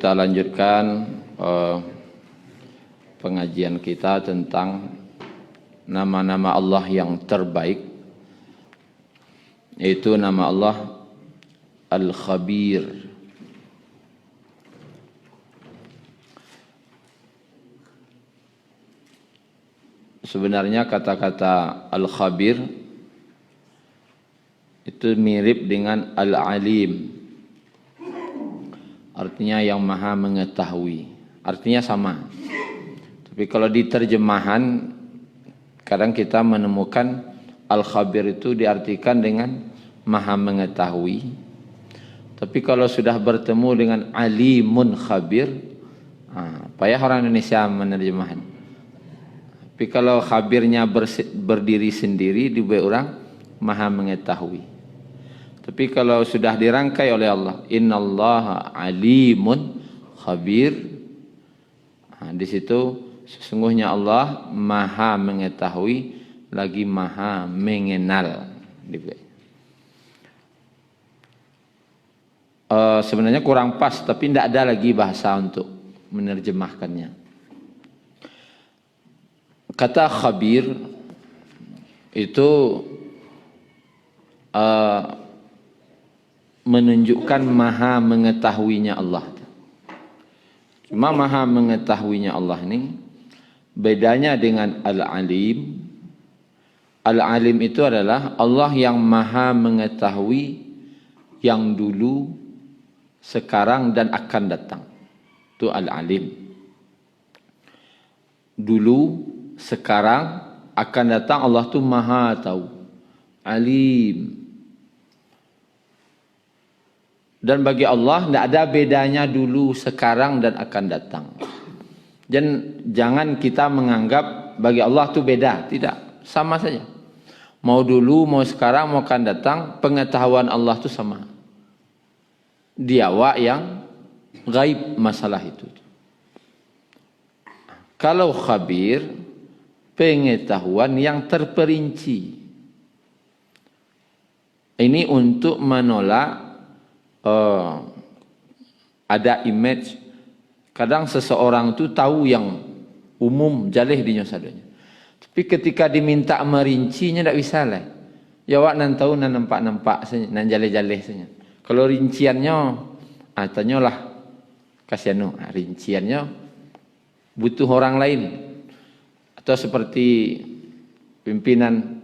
kita lanjutkan pengajian kita tentang nama-nama Allah yang terbaik, yaitu nama Allah Al-Khabir. Sebenarnya kata-kata Al-Khabir itu mirip dengan Al-Alim. Artinya yang maha mengetahui. Artinya sama. Tapi kalau di terjemahan, kadang kita menemukan Al-Khabir itu diartikan dengan maha mengetahui. Tapi kalau sudah bertemu dengan Alimun Khabir, payah orang Indonesia menerjemahkan. Tapi kalau khabirnya berdiri sendiri, dibuat orang maha mengetahui. Tapi kalau sudah dirangkai oleh Allah, innallaha alimun khabir, di situ sesungguhnya Allah maha mengetahui lagi maha mengenal. Sebenarnya kurang pas, tapi tidak ada lagi bahasa untuk menerjemahkannya. Kata khabir itu menunjukkan maha mengetahuinya Allah. Cuma maha mengetahuinya Allah ini bedanya dengan Al-Alim. Al-Alim itu adalah Allah yang maha mengetahui yang dulu, sekarang dan akan datang. Itu Al-Alim. Dulu, sekarang, akan datang, Allah tu maha tahu. Alim. Dan bagi Allah tidak ada bedanya dulu, sekarang dan akan datang. Dan jangan kita menganggap bagi Allah itu beda. Tidak, sama saja. Mau dulu, mau sekarang, mau akan datang, pengetahuan Allah itu sama. Dia yang gaib masalah itu. Kalau khabir, pengetahuan yang terperinci. Ini untuk menolak ada image, kadang seseorang itu tahu yang umum jalih di nyosadanya, tapi ketika diminta merincinya tidak bisa lah. Jawab nan tahu nan nampak saja, nan jalih saja. Kalau rinciannya, tanyalah kasihan rinciannya butuh orang lain, atau seperti pimpinan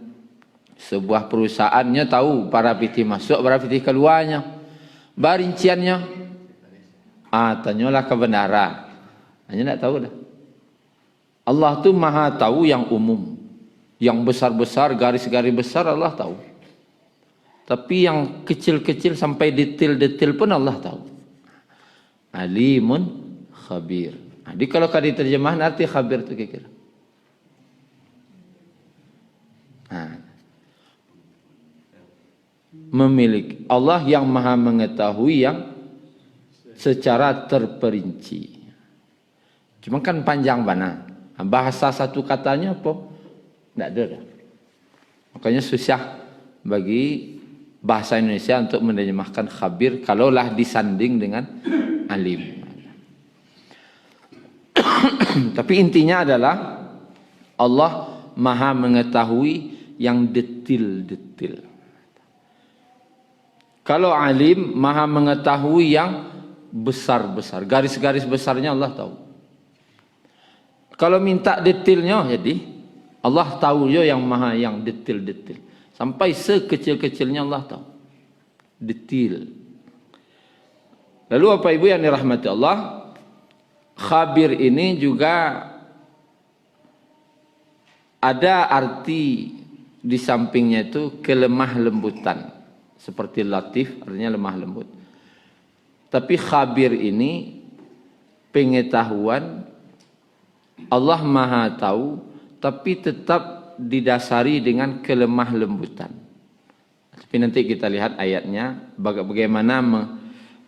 sebuah perusahaannya tahu para pitih masuk, para pitih keluarnya. Barinciannya, tanyalah kebenaran. Hanya tidak tahu dah. Allah tu maha tahu yang umum, yang besar-besar, garis-garis besar Allah tahu. Tapi yang kecil-kecil sampai detail-detail pun Allah tahu. Alimun khabir. Jadi kalau kali terjemahan arti khabir itu kira-kira. Memiliki Allah yang maha mengetahui yang secara terperinci. Cuma kan panjang bana. Bahasa satu katanya apa? Tidak ada. Makanya susah bagi bahasa Indonesia untuk menerjemahkan khabir kalaulah disanding dengan alim. Tapi intinya adalah Allah maha mengetahui yang detil-detil. Kalau alim, maha mengetahui yang besar-besar. Garis-garis besarnya Allah tahu. Kalau minta detailnya, jadi Allah tahu jo yang maha yang detail-detail. Sampai sekecil-kecilnya Allah tahu. Detail. Lalu apa ibu yang dirahmati Allah? Khabir ini juga ada arti di sampingnya itu kelemah lembutan. Seperti latif, artinya lemah lembut. Tapi khabir ini pengetahuan Allah maha tahu, tapi tetap didasari dengan kelemah lembutan. Tapi nanti kita lihat ayatnya, bagaimana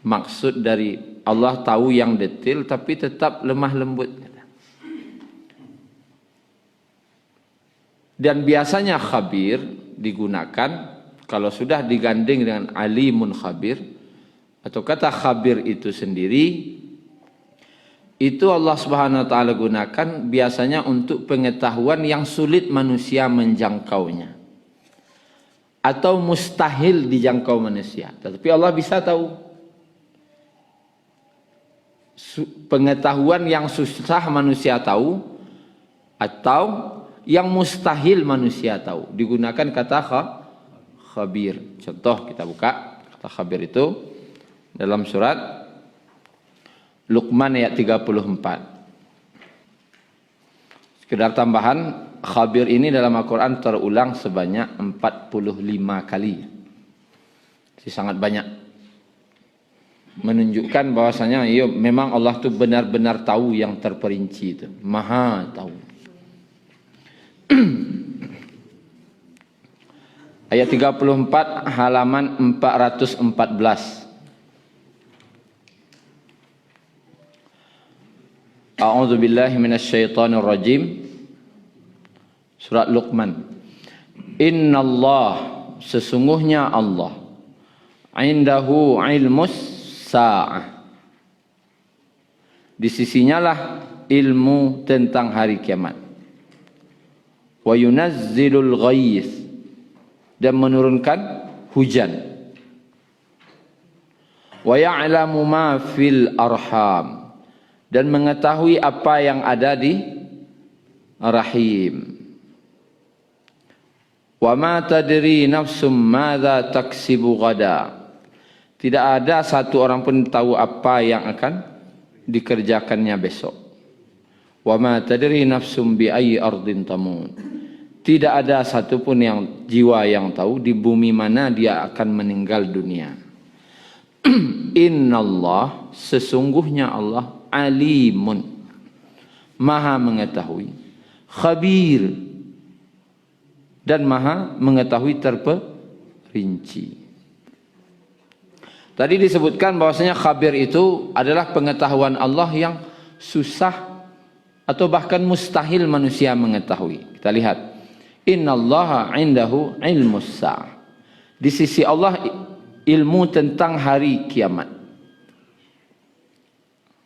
maksud dari Allah tahu yang detail, tapi tetap lemah lembut. Dan biasanya khabir digunakan kalau sudah digandeng dengan alimun khabir, atau kata khabir itu sendiri itu Allah Subhanahu wa taala gunakan biasanya untuk pengetahuan yang sulit manusia menjangkaunya atau mustahil dijangkau manusia. Tetapi Allah bisa tahu pengetahuan yang susah manusia tahu atau yang mustahil manusia tahu. Digunakan kata khabir. Contoh kita buka kata khabir itu dalam surat Luqman ayat 34. Sekedar tambahan, khabir ini dalam Al-Quran terulang sebanyak 45 kali. Ini sangat banyak. Menunjukkan bahwasanya memang Allah itu benar-benar tahu yang terperinci itu. Maha tahu. Ayat 34 halaman 414. A'udzu billahi minasyaitonir rajim. Surat Luqman. Innallah, sesungguhnya Allah, indahu ilmus sa'ah. Di sisinya lah ilmu tentang hari kiamat. Wa yunazzilul ghais, dan menurunkan hujan. Wa ya'lamu ma fil arham, dan mengetahui apa yang ada di rahim. Wa ma tadri nafsum madza taksibu ghada, tidak ada satu orang pun tahu apa yang akan dikerjakannya besok. Wa ma tadri nafsum bi ayyi ardin tamut, tidak ada satupun yang jiwa yang tahu di bumi mana dia akan meninggal dunia. Innallah, sesungguhnya Allah, alimun, maha mengetahui, khabir, dan maha mengetahui terperinci. Tadi disebutkan bahwasanya khabir itu adalah pengetahuan Allah yang susah atau bahkan mustahil manusia mengetahui. Kita lihat, innallaha indahu ilmus sa'ah, di sisi Allah ilmu tentang hari kiamat.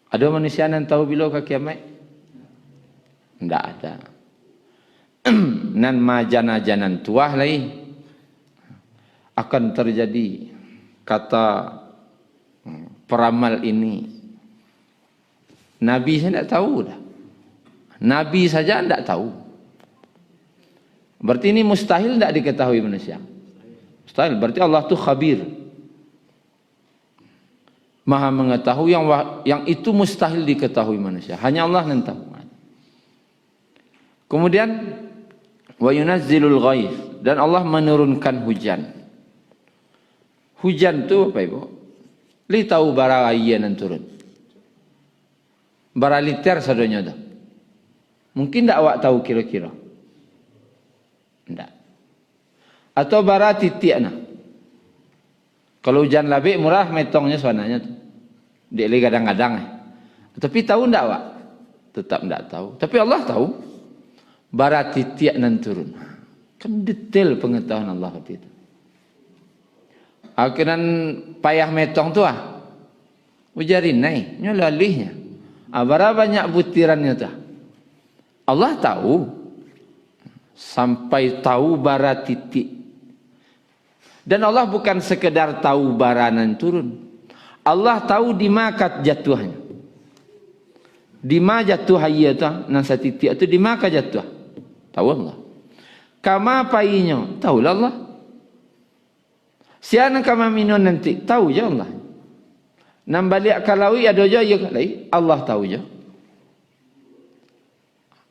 Ada manusia yang tahu bila ke kiamat? Tidak ada. Nan majana-janan tuah lagi akan terjadi, kata peramal ini. Nabi saya tidak tahu dah. Nabi saja tidak tahu. Berarti ini mustahil tidak diketahui manusia. Mustahil. Berarti Allah itu khabir, maha mengetahui yang itu mustahil diketahui manusia. Hanya Allah yang tahu. Kemudian wa yunazzilul ghais, dan Allah menurunkan hujan. Hujan itu apa ibu? Li tahu bara ayyan turun. Bara liter sadonya dah. Mungkin tak awak tahu kira-kira? Tidak. Atau bara titik nah. Kalau hujan labik murah metongnya suananya tu. Dia kadang-kadang. Tapi tahu ndak awak? Tetap ndak tahu. Tapi Allah tahu. Bara titik nan turun. Kan detail pengetahuan Allah waktu itu. Akhirnya payah metong tu ah. Ujarin naik, nyolalihnya. Bara banyak butirannya tu. Allah tahu. Sampai tahu bara titik. Dan Allah bukan sekedar tahu baranan turun. Allah tahu di mana jatuhnya. Di mana jatuh ia tu, nan satitik itu di mana jatuh. Tahu Allah. Kama painya, tahu Allah. Siapa kama minun nanti, tahu je Allah. Nan balik kalawi ada je ya kalai, Allah tahu je.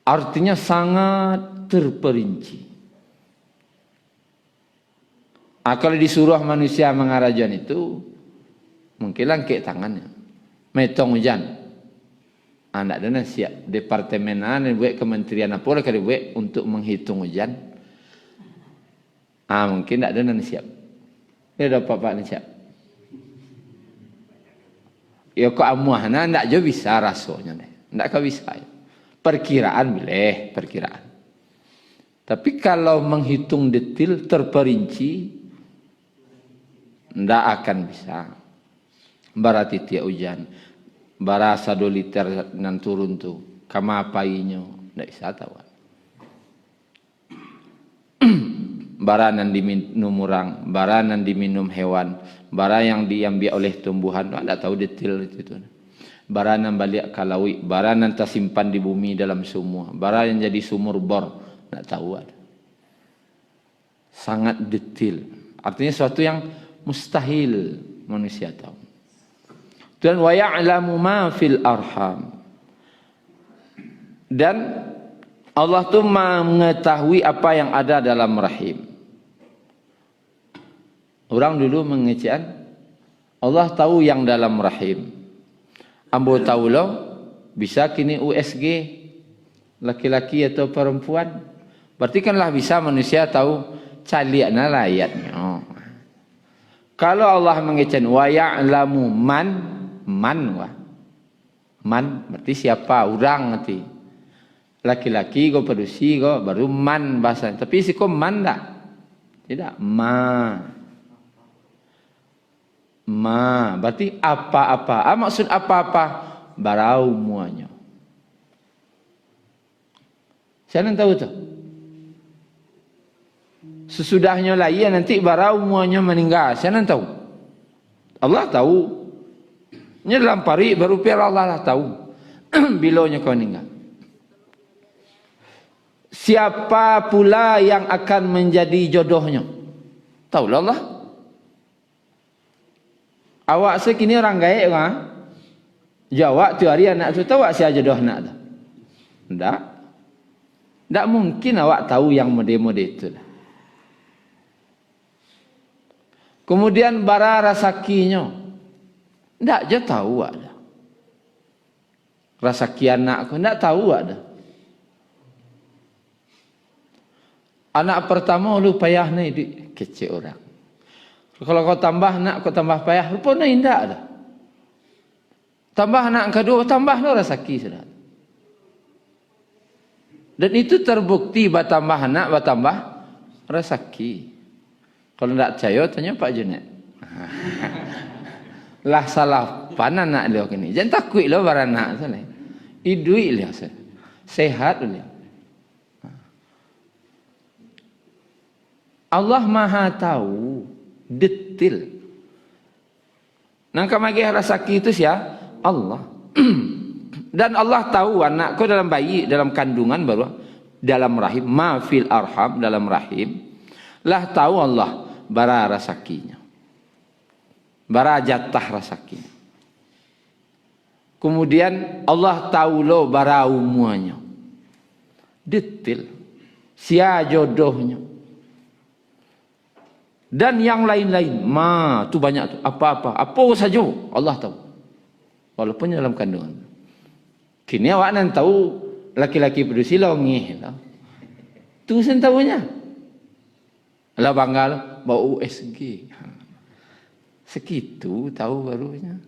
Artinya sangat terperinci. Kalau disuruh manusia mengarajan itu, mungkin langkik tangannya. Metong hujan. Anak dana siap. Departemenan buat kementerian apa lah kali buat untuk menghitung hujan. Mungkin tak ada nan siap. Dia dapat apa ni siap. Ya kok amuah na ndak jo bisa rasanya ni. Ndak kau bisa. Perkiraan boleh, perkiraan. Tapi kalau menghitung detail terperinci, ndak akan bisa. Berarti tiap hujan. bara 1 liter nan turun tu kama painyo ndak bisa tahu. Bara nan diminum orang, bara nan diminum hewan, bara yang diambil oleh tumbuhan, ndak tahu detail itu. Bara nan balik ke laut, bara nan tersimpan di bumi dalam sumur, bara yang jadi sumur bor, ndak tahu ada. Sangat detail. Artinya sesuatu yang mustahil manusia tahu. Dan wa ya'lamu ma fil arham. Dan Allah tu mengetahui apa yang ada dalam rahim. Orang dulu mengecekan Allah tahu yang dalam rahim. Ambo tahu lo bisa kini USG laki-laki atau perempuan. Berarti kanlah bisa manusia tahu caliakna layatnya. Oh. Kalau Allah mengecekan wa ya'lamu man berarti siapa orang nanti. Laki-laki go produksi go baru man bahasa. Tapi si ko man tak? Tidak ma berarti apa-apa. Maksud apa-apa barau muanya. Siapa tahu tu? Sesudahnya lahir nanti barau muanya meninggal. Siapa tahu? Allah tahu. Nya dalam pari baru piara Allah lah tahu. Bilanya kau meninggal. Siapa pula yang akan menjadi jodohnya? Tahu lah Allah. Awak sekini orang gaib kan? Jawab tu hari anak tu tahu siapa jodoh anak tu? Tak mungkin awak tahu yang mode-mode itu. Kemudian bara rasakinya. Tak je tahu ada. Rasaki anak aku tak tahu ada. Anak pertama lu payah ni kecil orang. Kalau kau tambah nak, kau tambah payah, rupanya indah ada. Tambah anak kedua, tambah lo rasaki sudah. Dan itu terbukti bertambah anak, bertambah rasaki. Kalau tidak percaya, tanya Pak Junet. Lah salah pana anak dia kini. Jangan takut lo beranak sana. Idui dia sehat dia. Allah Maha tahu detail. Nang kamagi rasaki itu sia Allah. Dan Allah tahu anakku dalam bayi, dalam kandungan baru dalam rahim, ma fil arham dalam rahim. Lah tahu Allah bara rasakinya. Bara jatah rasakinya. Kemudian Allah tahu lo bara umuannya. Detail. Sia jodohnya. Dan yang lain-lain. Tu banyak tu. Apa-apa. Apa saja Allah tahu. Walaupun dalam kandungan. Kini awak nan tahu laki-laki produksi longih. Tu sen tahunya. Lah banggal bau USG. Segitu tahu barunya.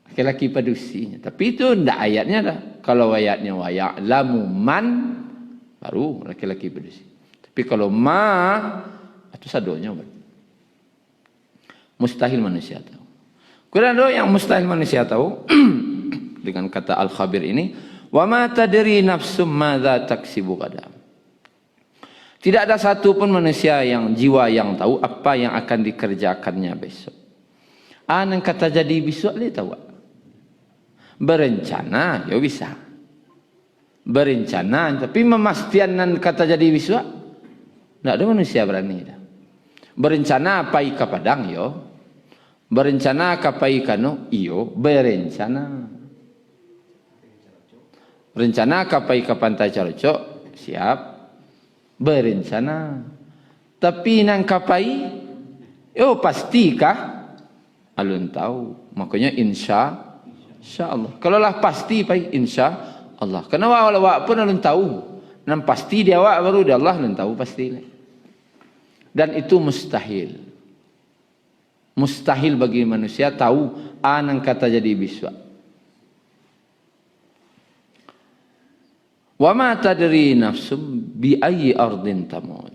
Laki-laki produksinya. Tapi itu ndak ayatnya dah. Kalau ayatnya wa ya'lamu man baru laki-laki produksi. Tapi kalau itu sadonya. Mustahil manusia tahu. Kemudian yang mustahil manusia tahu dengan kata Al-Khabir ini, wa ma tadri nafsum madza taksibu qadam. Tidak ada satu pun manusia yang jiwa yang tahu apa yang akan dikerjakannya besok. Yang kata jadi besok dia tahu. Berencana ya bisa. Berencana tapi memastian kata jadi besok tidak ada manusia berani dah. Berencana apa ke Padang yo. Berencana kapai kano iyo berencana. Berencana kapai ke Pantai Carocok siap berencana. Tapi nang kapai yo pastikah alun tahu. Makanya insya Allah. Kalau lah pasti pai insya Allah. Karena awak pun alun tahu. Nang pasti dia awak baru dia Allah alun tahu pasti. Dan itu mustahil. Mustahil bagi manusia tahu anang kata jadi biswa. Wa ma tadri nafsum bi ayyi ardin tamut.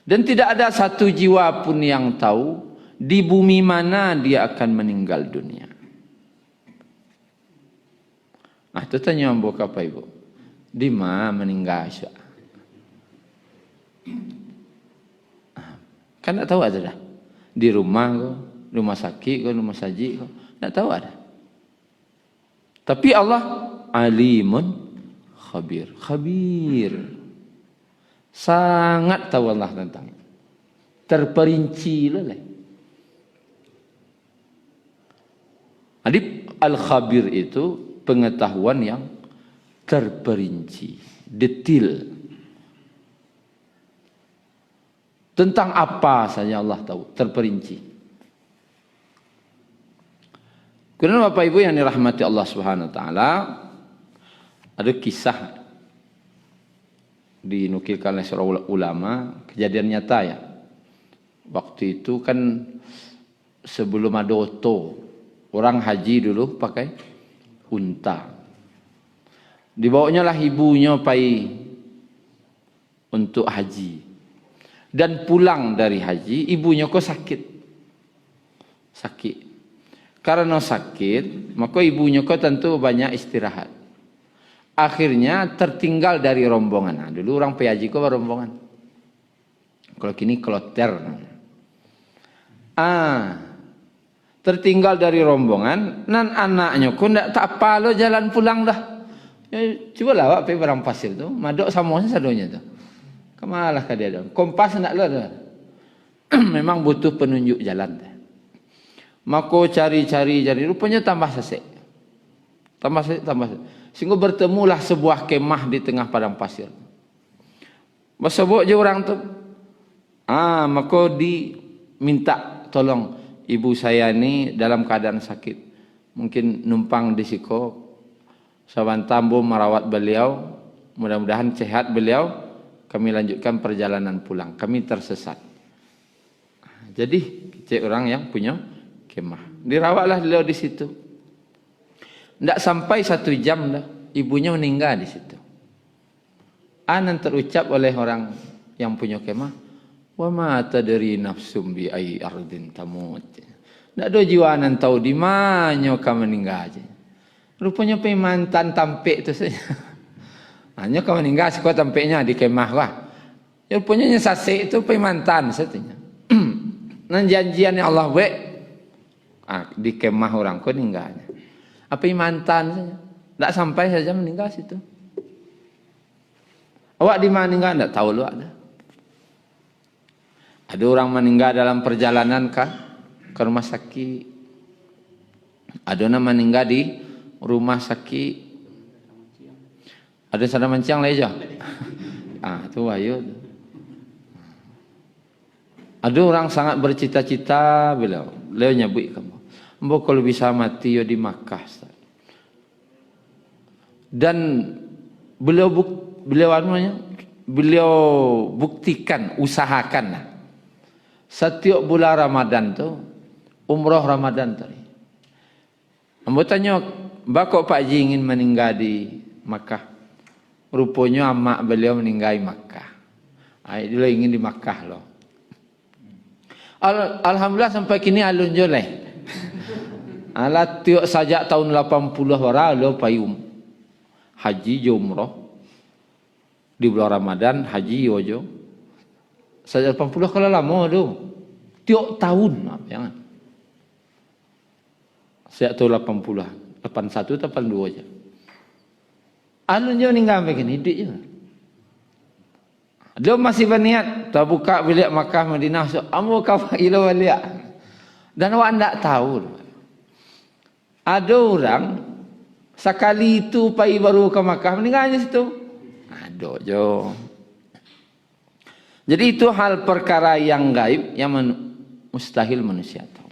Dan tidak ada satu jiwa pun yang tahu di bumi mana dia akan meninggal dunia. Ah, tu tanya ambo apa ibu? Di mana meninggal Aisyah? Kan tak tahu ada dah. Di rumah ke, rumah sakit ke, rumah saji ke, tak tahu ada. Tapi Allah alimun khabir. Khabir. Sangat tahu Allah tentang. Terperinci lah. Jadi al-khabir itu pengetahuan yang terperinci, detail. Tentang apa saja Allah tahu, terperinci. Kemudian Bapak Ibu yang dirahmati Allah Subhanahu wa taala, ada kisah dinukilkan oleh seorang ulama, kejadian nyata ya. Waktu itu kan sebelum ada oto, orang haji dulu pakai unta. Dibawanya lah ibunya pergi untuk haji. Dan pulang dari haji, ibunya kok sakit. Sakit. Karena sakit, maka ibunya kok tentu banyak istirahat. Akhirnya tertinggal dari rombongan. Nah, dulu orang pergi haji kok rombongan. Kalau kini kloter. Tertinggal dari rombongan, nan anaknya kok ndak tak apa lo jalan pulang dah. Ya, coba lah awak pergi barang pasir tu, madok samosnya sadonya tu. Kemalah ke dia tu. Kompas ndak lo tu. Memang butuh penunjuk jalan. Maka cari-cari, rupanya tambah sesek. Tambah sesek. Sehingga bertemulah sebuah kemah di tengah padang pasir. Bersebut je orang tu. Maka diminta tolong. Ibu saya ni dalam keadaan sakit. Mungkin numpang di siko. Saban tambo merawat beliau. Mudah-mudahan sehat beliau. Kami lanjutkan perjalanan pulang. Kami tersesat. Jadi, cek orang yang punya kemah. Dirawatlah beliau di situ. Tidak sampai 1 jam dah. Ibunya meninggal di situ. Anan terucap oleh orang yang punya kemah. Wa ma tadri nafsum bi ai ardin tamut. Tak ada jiwa anan tahu di mana kamu meninggal aja. Rupanya pemantan tampik tu saja. Hanya kamu meninggal sekolah tampiknya di kemah lah. Ya, rupanya sasik itu pemantan satunya. Nan janjian yang Allah buat di kemah orang kau meninggalnya. Apa mantan saja. Tak sampai saja meninggal situ. Awak di mana meninggal tak tahu lu ada. Ada orang meninggal dalam perjalanan ke rumah sakit. Ada orang meninggal di rumah sakit. Ada sana mancang lah aja. Tu ayo. Ada orang sangat bercita-cita beliau nyebut kamu. Mbok kalau bisa mati yo di Makkah. Dan beliau buktikan, usahakan. Setiap bulan Ramadan tu umrah Ramadan tadi. Mbok tanya, "Bakok Pak Ji ingin meninggal di Makkah?" Rupanya amak beliau meninggal di Makkah. Dia ingin di Makkah loh. Alhamdulillah sampai kini alun joleh. Alat tiok saja tahun 80 orang lo payung haji umrah di bulan Ramadan haji ojo. Saja 80 kalau lama tu. Tiok tahun jangan. Sejak tahun 80, 81 atau 82 aja. Alun je meninggal begini, hidup je. Dia masih berniat, tak buka bilik Makkah Madinah, so, amu kau ilu balik. Dan awak tak tahu. Ada orang, sekali itu pergi baru ke Makkah, meninggal je situ. Ada je. Jadi itu hal perkara yang gaib, yang mustahil manusia tahu.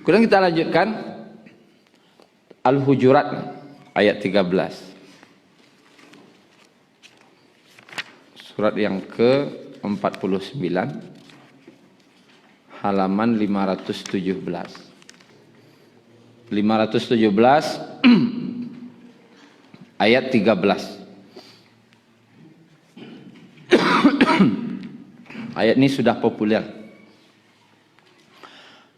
Kemudian kita lanjutkan, Al-Hujurat. Ayat 13. Surat yang ke-49 halaman 517. 517 ayat 13. Ayat ini sudah populer.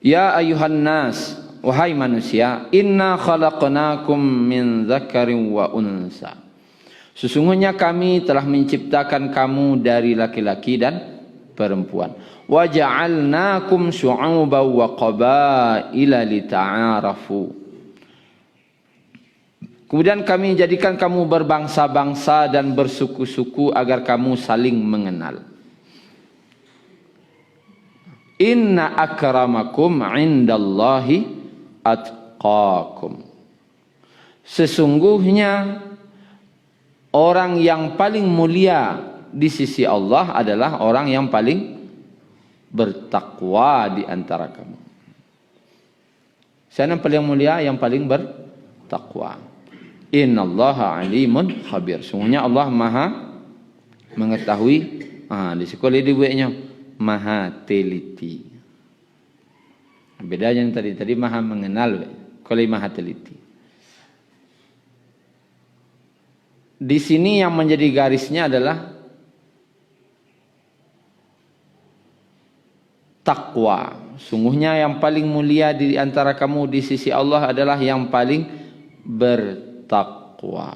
Ya ayuhan nas wahai manusia, inna khalaqnakum min dzakarin wa unsa. Sesungguhnya kami telah menciptakan kamu dari laki-laki dan perempuan. Wa ja'alnakum syu'uban wa qabaila lita'arafu. Kemudian kami jadikan kamu berbangsa-bangsa dan bersuku-suku agar kamu saling mengenal. Inna akramakum indallahi atqakum. Sesungguhnya orang yang paling mulia di sisi Allah adalah orang yang paling bertakwa di antara kamu. Siapa yang paling mulia? Yang paling bertakwa. Innallaha alimun khabir. Sungguhnya Allah maha mengetahui. Di sekolah dibuatnya maha teliti. Bedanya yang tadi maha mengenal. Kalau maha teliti. Di sini yang menjadi garisnya adalah takwa. Sungguhnya yang paling mulia di antara kamu di sisi Allah adalah yang paling bertakwa.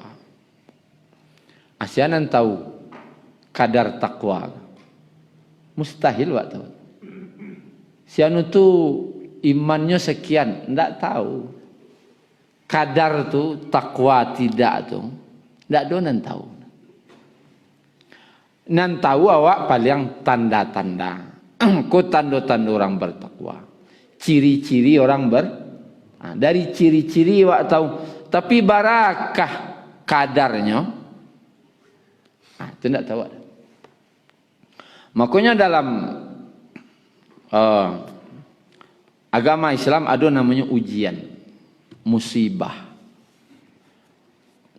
Asyanan tahu kadar takwa. Mustahil wak tahu. Sianu tu imannya sekian, ndak tahu. Kadar tu takwa tidak tu, ndak do nan tahu. Nan tahu awak paling tanda-tanda. Ko tanda-tanda orang bertakwa. Ciri-ciri orang dari ciri-ciri awak tahu. Tapi barakah kadarnya? Itu tidak tahu. Makanya dalam agama Islam ada namanya ujian, musibah.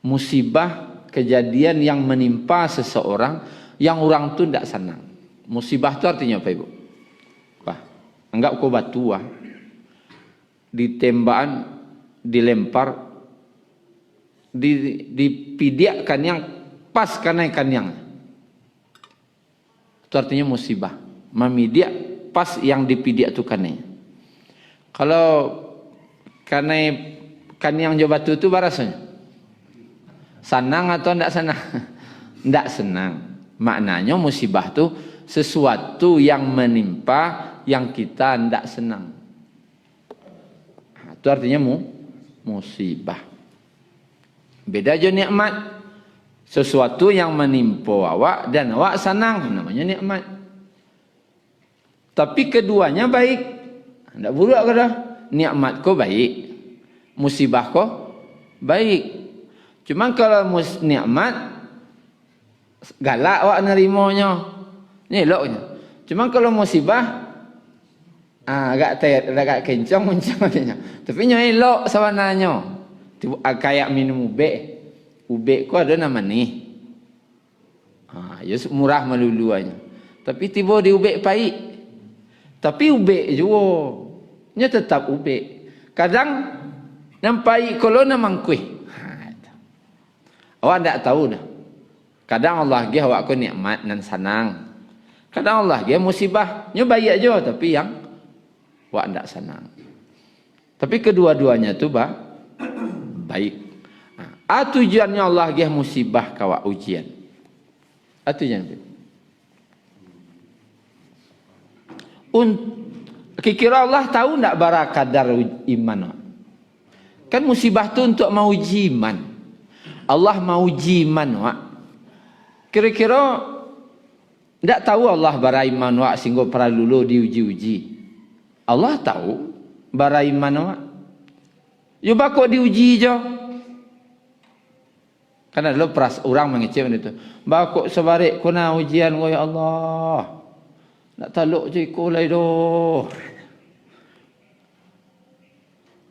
Musibah kejadian yang menimpa seseorang yang orang itu tidak senang. Musibah itu artinya apa, Ibu? Wah, anggap kau batu ditembakan, dilempar, dipidiakan yang pas kenaikan yang itu artinya musibah. Memidiak pas yang dipidiak itu kanai. Kalau kanai kan yang jawab itu barasanya senang atau tidak senang? Tidak senang. Maknanya musibah itu sesuatu yang menimpa yang kita tidak senang. Itu artinya musibah. Beda aja nikmat. Sesuatu yang menimpa awak dan awak senang, namanya nikmat. Tapi keduanya baik. Tidak buruk ke dah. Nikmat kau baik. Musibah kau baik. Cuma kalau nikmat galak awak nerimanya. Ni eloknya. Cuma kalau musibah agak kencang muncangnya. Tapi nya elok sawananya. Kayak minum ubek. Ubek ko ada nama ni. Ya murah meluluannya. Tapi tiba di ubek pahit. Tapi ubek juga. Nya tetap ubek. Kadang nampai kalau namang kuih. Awak tak tahu dah. Kadang Allah dia awak ko nikmat dan senang. Kadang Allah dia musibah. Nya baik aja tapi yang awak tak senang. Tapi kedua-duanya tu baik. Tujuannya Allah dia musibah kawak ujian. Tujuan. Kira Allah tahu tak bara kadar iman? Kan musibah tu untuk mau uji iman. Allah mau uji iman wak. Kira-kira tak tahu Allah bara iman wak sehingga para dulu diuji-uji. Allah tahu bara iman wak. Cuba kok diuji je. Karena dulu orang mengecek itu. Bakok sebarik kena ujian ya Allah. Nak taluk je ko lai doh.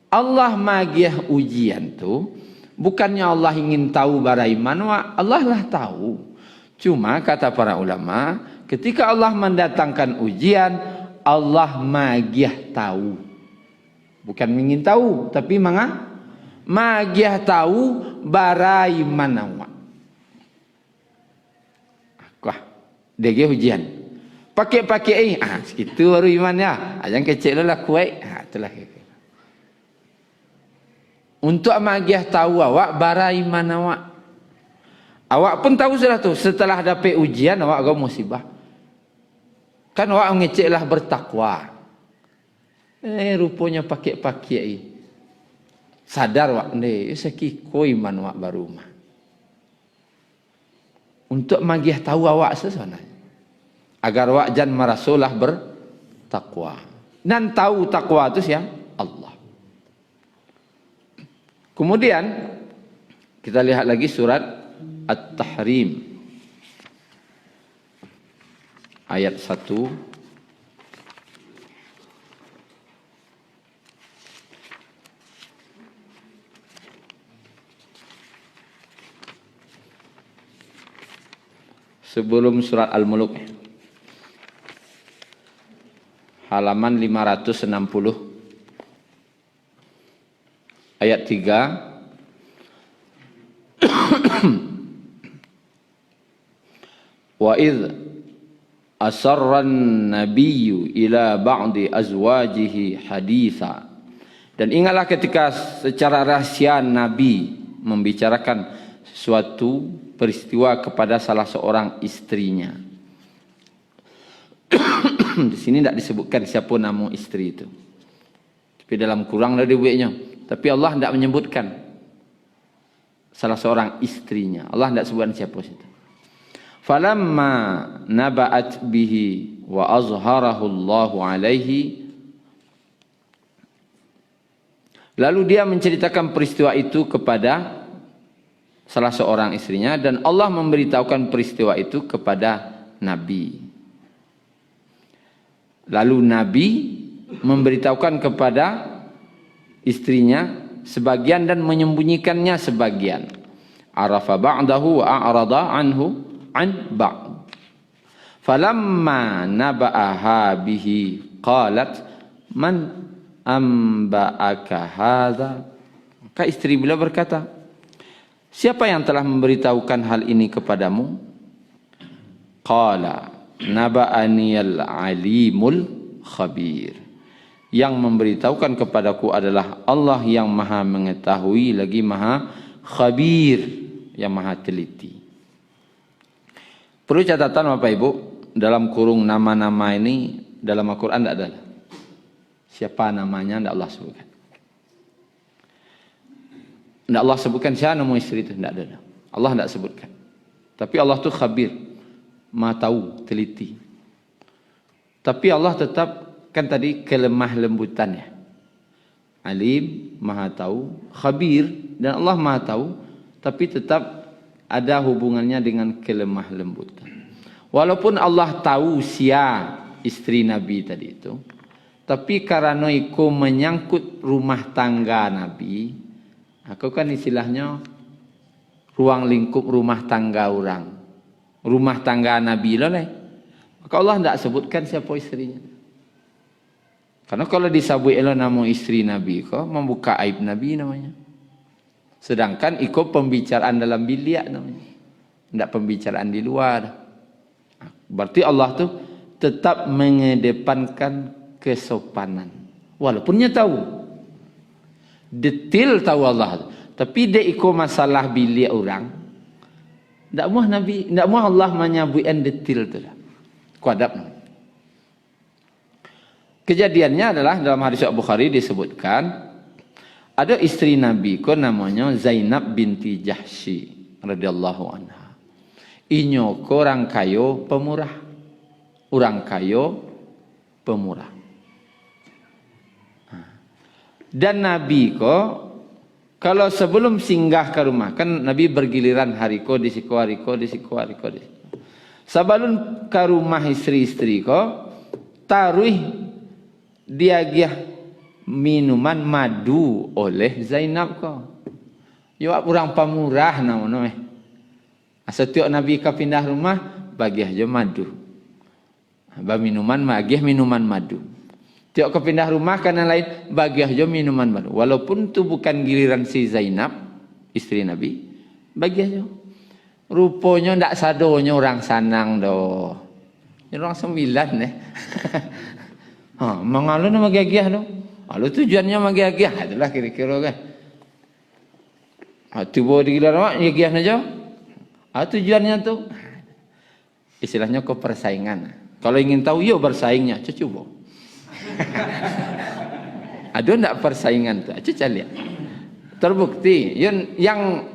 Allah magiah ujian tu bukannya Allah ingin tahu bara iman wa, Allah lah tahu. Cuma kata para ulama, ketika Allah mendatangkan ujian, Allah magiah tahu. Bukan ingin tahu, tapi magiah tahu bara iman wa. Wah, dege ujian. Pakai segitu baru imannya. Jangan kecil lah kuat. Itulah. Untuk magiah tahu awak bara iman awak. Awak pun tahu sudah tu, setelah dapat ujian awak gak musibah. Kan awak ngeceklah bertakwa. Rupanya pakai sadar awak ni, sekiko iman awak baru mah. Untuk magiah tahu awak sebenarnya. Agar awak jangan merasulah bertakwa. Dan tahu takwa itu siapa? Allah. Kemudian kita lihat lagi surat At-Tahrim ayat 1. Sebelum surat Al-Muluk, halaman 560 ayat 3. Wa idh asarran nabiyyu ila ba'di azwajihi haditha. Dan ingatlah ketika secara rahasia Nabi membicarakan suatu peristiwa kepada salah seorang istrinya. Di sini tidak disebutkan siapa nama istri itu. Tapi dalam Quran ada dibuatnya. Tapi Allah tidak menyebutkan salah seorang istrinya. Allah tidak sebutkan siapa situ. Falamma naba'at bihi wa azharahu Allahu alaihi. Lalu dia menceritakan peristiwa itu kepada salah seorang istrinya dan Allah memberitahukan peristiwa itu kepada Nabi. Lalu Nabi memberitahukan kepada istrinya sebagian dan menyembunyikannya sebagian. Arafa ba'dahu wa a'rada anhu an ba'd. Falamma naba'aha bihi qalat man amba'aka hadha. Maka istri beliau berkata, siapa yang telah memberitahukan hal ini kepadamu? Qala naba'aniyal alimul khabir. Yang memberitahukan kepadaku adalah Allah yang maha mengetahui lagi maha khabir, yang maha teliti. Perlu catatan Bapak Ibu, dalam kurung nama-nama ini dalam Al-Quran tidak ada. Siapa namanya tidak Allah sebutkan. Tidak Allah sebutkan siapa nama istri itu, tidak ada. Allah tidak sebutkan. Tapi Allah itu khabir, maha tahu, teliti. Tapi Allah tetap, kan tadi kelemah lembutannya. Alim, maha tahu, khabir, dan Allah maha tahu, tapi tetap ada hubungannya dengan kelemah lembutan. Walaupun Allah tahu siapa istri Nabi tadi itu, tapi karena itu menyangkut rumah tangga Nabi, aku kan istilahnya ruang lingkup rumah tangga orang. Rumah tangga Nabi lah. Maka Allah tidak sebutkan siapa istrinya. Karena kalau disebut nama istri Nabi, kau membuka aib Nabi namanya. Sedangkan ikut pembicaraan dalam bilik namanya. Tidak pembicaraan di luar. Berarti Allah tu tetap mengedepankan kesopanan. Walaupun dia tahu. Detail tahu Allah. Tapi dia ikut masalah bilik orang. Tak mahu Nabi, tak mahu Allah menyebutkan detail tu lah. Kuadab. Kejadiannya adalah dalam hadis Bukhari disebutkan ada istri Nabi ko namanya Zainab binti Jahsy radhiyallahu anha. Inyo ko orang kayo pemurah. Orang kayo pemurah. Dan Nabi ko kalau sebelum singgah ke rumah, kan Nabi bergiliran hariko di siku, hariko di siku, hariko di siku. Sebelum ke rumah istri-istri ko, taruh dia minuman madu oleh Zainab ko. Yo orang pemurah namanya. Setiap Nabi ke pindah rumah, bagi aja madu. Ba minuman bagi minuman madu. Tiap ke pindah rumah karena lain bagi aja minuman madu. Walaupun tu bukan giliran si Zainab, istri Nabi, bagi aja. Rupanya ndak sadonya orang sanang doh. Orang 9 mengalu nama gagih doh. Lalu tujuannya magiah, itulah kira-kira kan. Tiba di gila mak, ya giah aja. Tujuannya tu, istilahnya kau persaingan. Kalau ingin tahu, yo bersaingnya, coba. Ada ndak persaingan tu? Coba lihat. Terbukti, yang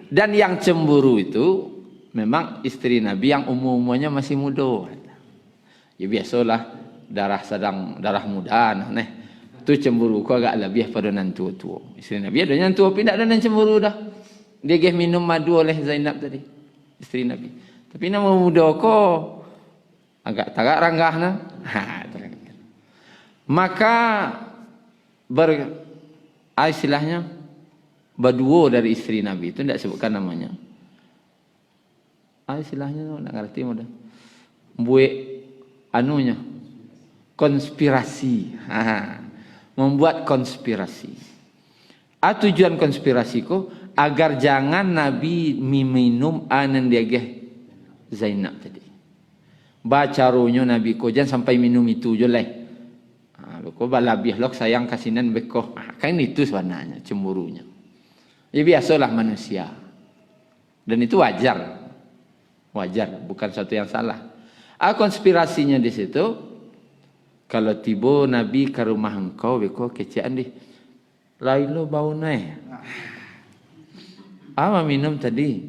dan yang cemburu itu memang istri Nabi yang umumnya masih muda. Ya biasalah, darah muda, nah. Tu cemburu ko agak lebih pada nan tua-tua. Isteri Nabi ada yang tua pindah ada nan cemburu dah. Dia geh minum madu oleh Zainab tadi. Isteri Nabi. Tapi nama muda ko agak tagak ranggahna. Maka istilahnya berdua dari istri Nabi itu tidak sebutkan namanya. Istilahnya tak ngerti mudah. Buat anunya konspirasi. Membuat konspirasi. Tujuan konspirasi ko agar jangan Nabi minum anan dia geh Zainab tadi. Baca rohnya Nabi ko jangan sampai minum itu je lah. Ko balabih lok sayang kasinan beko. Kan itu sebenarnya cemburunya. Ya biasalah manusia. Dan itu wajar. Wajar, bukan sesuatu yang salah. Konspirasinya di situ. Kalau tiba Nabi ke rumah engkau, beko kecian di. Lain lo bau naik. Apa minum tadi?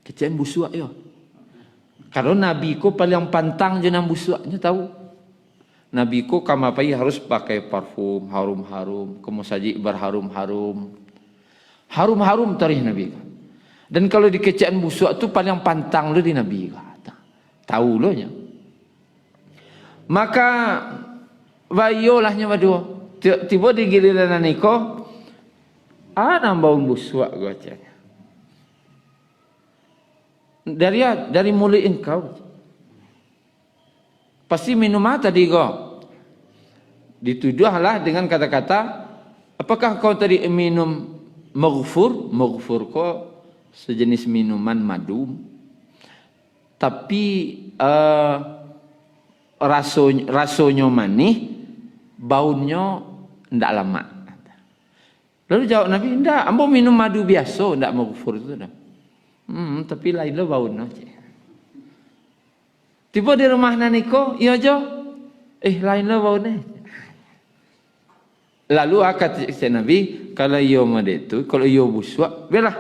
Kecian busuk yo. Kalau Nabi ko paling pantang jenam busuknya tahu. Nabi ko kamapai harus pakai parfum harum-harum, kemusaji berharum-harum. Harum-harum tarikh Nabi. Dan kalau di kecian busuk tu paling pantang lo di Nabi kata. Tahu lo nya. Maka bayolahnya berdua. Tiba di giliran niko, nambaun busuk gua cakap. Dari mulut engkau. Pasti minum tadi kau. Dituduhlah dengan kata-kata, apakah kau tadi minum maghfur? Maghfur kau sejenis minuman madu. Tapi rasanya manis, baunya ndak lama. Lalu jawab Nabi, ndak, ambo minum madu biasa, ndak maghfur itu dah. Tapi lain lo baunya. Tiba di rumah naniko, iya jo, lain lo baunya. Lalu kata Nabi, kalau iyo made itu, kalau iyo busuk, belah,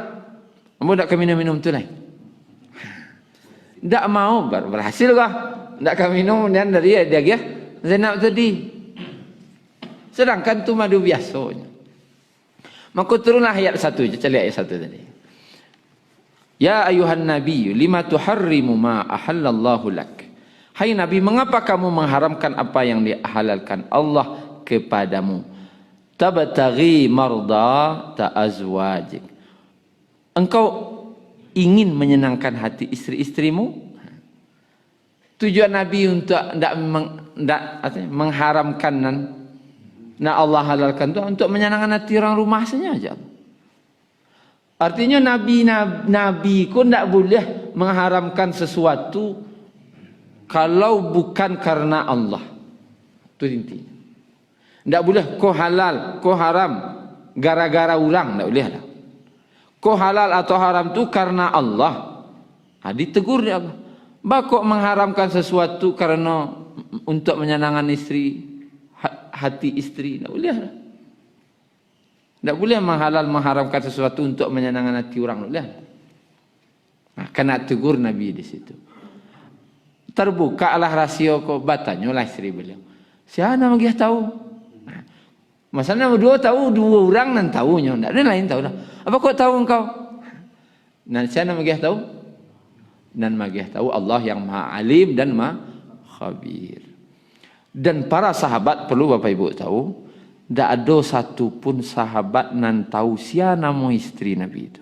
ambo ndak minum tu lain. Ndak mau, berhasil kah? Ndak kami minum dan dari dia Zainab tadi. Sedangkan tu madu biasanya. Maka turunlah ayat 1 je, cari ayat 1 tadi. Ya ayuhan nabi, lima tuharrimu ma ahallallahu lak. Hai Nabi, mengapa kamu mengharamkan apa yang dihalalkan Allah kepadamu? Tabtaghi marda ta'azwajik. Engkau ingin menyenangkan hati istri-istrimu? Tujuan Nabi untuk mengharamkan Allah halalkan itu untuk menyenangkan hati orang rumah saja. Artinya Nabi ku tidak boleh mengharamkan sesuatu kalau bukan karena Allah. Itu intinya. Tidak boleh kau halal, kau haram gara-gara orang, tidak boleh. Kau halal atau haram itu karena Allah. Ditegur dia Allah. Kok mengharamkan sesuatu karena untuk menyenangkan istri, hati istri, tidak boleh. Tidak boleh mengharamkan sesuatu untuk menyenangkan hati orang, tidak boleh. Kena tegur Nabi di situ. Terbukalah rasio ko, batanyalah istri beliau. Siapa dia tahu? Masalahnya dua tahu, dua orang nan tahunya, tidak ada lain tahu dah. Apa kau tahu engkau? Nan siapa dia tahu? Dan magih tahu Allah yang Maha Alim dan Maha Khabir. Dan para sahabat perlu Bapak Ibu tahu, tidak ada satu pun sahabat nan tahu siapa nama istri Nabi itu.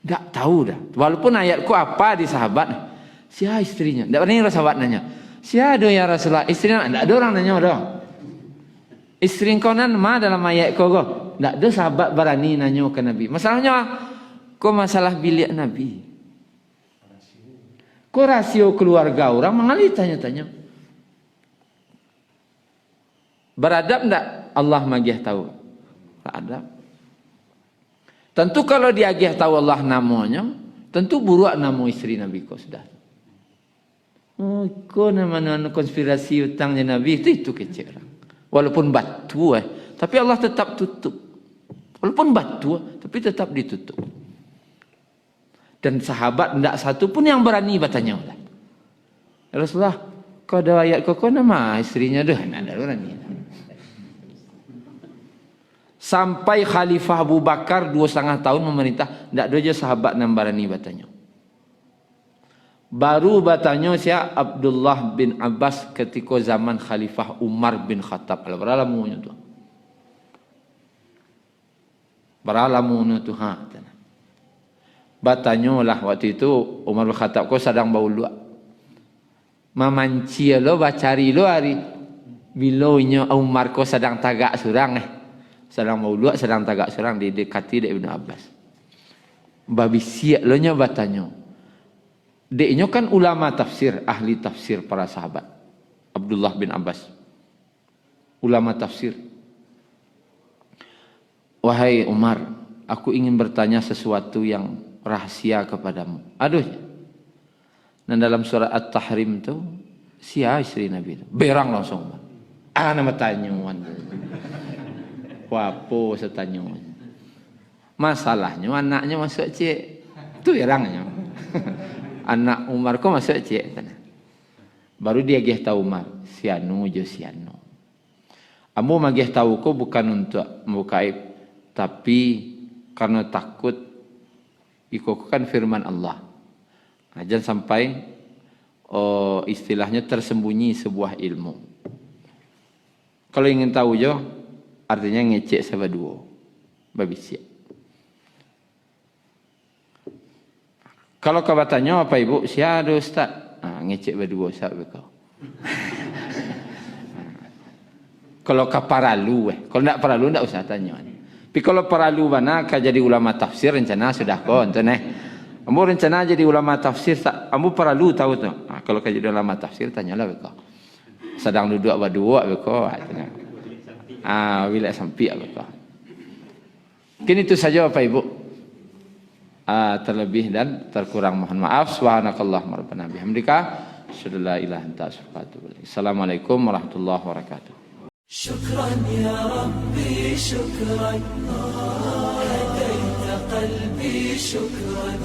Tak tahu dah. Walaupun ayatku apa di sahabat, siapa istrinya? Tak pernah sahabat nanya. Siapa ya Rasulullah? Istrinya tak ada orang nanya dah. Istri kau nan ma dalam ayat kau go. Tak ada sahabat berani nanya ke Nabi. Masalahnya kau masalah bilik Nabi. Kau rasio keluarga orang mengalir tanya-tanya. Beradab tak Allah magih tahu. Tak ada. Tentu kalau dia agih tahu Allah namanya, tentu buruk nama istri Nabi kau sudah. Oh, kau nama konspirasi hutangnya Nabi itu kecil. Walaupun batu, tapi Allah tetap tutup. Walaupun batu, tapi tetap ditutup. Dan sahabat tidak satu pun yang berani bertanya. Ya Rasulullah, kau ada ayat kau nama istrinya dah, tidak ada berani. Sampai Khalifah Abu Bakar 2,5 tahun memerintah, tidak ada je sahabat yang berani bertanya. Baru bertanya siapa Abdullah bin Abbas ketika zaman Khalifah Umar bin Khattab. Berapa lamunya tu? Berapa lamunya tu? Bertanya lah waktu itu Umar bin Khattab kau sedang bau luak. Mamanci lo bacari lo hari bilaunya Umar kau sedang tagak surang sedang mau luak sedang tagak surang didekati dek Ibnu Abbas. Babi siap lo nya bertanya. Deknya kan ulama tafsir, ahli tafsir para sahabat. Abdullah bin Abbas. Ulama tafsir. Wahai Umar, aku ingin bertanya sesuatu yang rahasia kepadamu. Aduh. Dan dalam surat At-Tahrim itu, siapa istri Nabi itu? Berang langsung. Nama tanyuan. Wapo setanyuan. Masalahnya anaknya masuk cik. Itu berangnya. Anak Umar kau masuk cik. Baru dia gih tahu Umar. Sianu je sianu. Amu magih tahu kau bukan untuk membuka aib. Tapi karena takut. Ikut kan firman Allah. Jangan sampai istilahnya tersembunyi sebuah ilmu. Kalau ingin tahu je. Artinya ngecek sama dua. Babi siap. Kalau kau bertanya apa ibu? Siapa ada ustaz? Ngecek berdua ustaz kau. Kalau kau paralu, kalau tak paralu tak usah tanya. Tapi kalau paralu mana kau jadi ulama tafsir rencana sudah kau enten Kamu rencana jadi ulama tafsir tak? Kamu paralu tahu tu. Kalau kau jadi ulama tafsir tanyalah kau. Sedang duduk berdua kau. Bila sampai kau. Mungkin itu saja Bapak Ibu. Terlebih dan terkurang mohon maaf. Subhanakallahumma rabbana bihamdika asyhadu an la ilaha illa anta astaghfiruka wa atubu ilaik. Assalamualaikum warahmatullahi wabarakatuh. Syukran ya Rabbi syukran. Hadaita qalbi syukran.